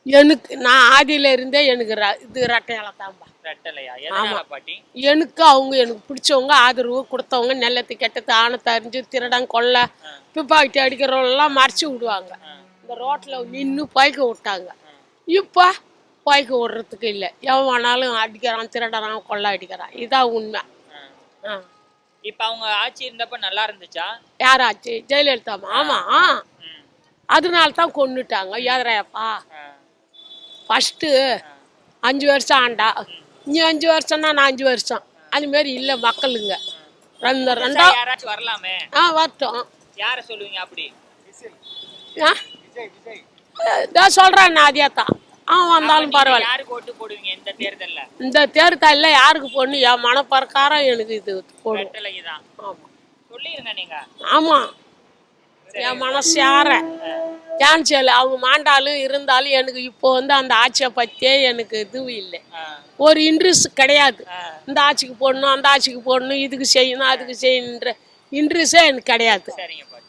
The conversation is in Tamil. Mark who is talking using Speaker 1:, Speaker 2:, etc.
Speaker 1: எனக்கு நான் ஆதியில இருந்தே எனக்கு இது ரெட்டையால தான்பா.
Speaker 2: ரெட்டலையா? எதனால பாட்டி?
Speaker 1: எனக்கு எனக்கு பிடிச்சவங்க ஆதரவு கொடுத்தவங்க நல்லது கெட்டது ஆணத்தை அறிஞ்சு திருடன் கொள்ளை துப்பாக்கி அடிக்கிறவங்களாம் மறைச்சி விடுவாங்க. இந்த ரோட்டில் நின்று பைக்க விட்டாங்க. இப்போ பைக்க விடுறதுக்கு இல்லை, எவன் வேணாலும் அடிக்கிறான், திருடறான், கொள்ளை அடிக்கிறான். இதான் உண்மை.
Speaker 2: இப்போ அவங்க ஆட்சி இருந்தப்ப நல்லா இருந்துச்சா?
Speaker 1: யார் ஆச்சு? ஜெயலலிதா. ஆமாம், அதனால தான் கொண்டுட்டாங்க. ஏதரையாப்பா ஃபஸ்ட்டு 5 வருஷம் ஆண்டா, நீ 5 வருஷம்னா நான் 5 வருஷம், அதுமாரி இல்லை மக்களுங்க.
Speaker 2: யாராச்சும் வரலாமே?
Speaker 1: வரட்டும்.
Speaker 2: யாரை சொல்லுவீங்க அப்படி?
Speaker 1: நான் சொல்கிறேன், நான் அதே தான். அவன் வந்தாலும் பரவாயில்ல.
Speaker 2: யாருக்கு ஓட்டு போடுவீங்க இந்த தேர்தலில்?
Speaker 1: இந்த தேர்தலில் யாருக்கு போடணும் என் மனப்பிரகாரம் எனக்கு இது போடும்.
Speaker 2: ரெட்டலைக்கு தான்.
Speaker 1: ஆமாம்,
Speaker 2: சொல்லிடுங்க நீங்கள்.
Speaker 1: ஆமாம், என் மனசு யார கேன்சல் அவங்க மாண்டாலும் இருந்தாலும் எனக்கு இப்போ அந்த ஆட்சியை பற்றியே எனக்கு இதுவும் இல்லை, ஒரு இன்ட்ரெஸ்ட் கிடையாது. இந்த ஆட்சிக்கு போடணும், அந்த ஆட்சிக்கு போடணும், இதுக்கு செய்யணும், அதுக்கு செய்யணுன்ற இன்ட்ரெஸ்டே எனக்கு கிடையாது.
Speaker 2: சரிங்க.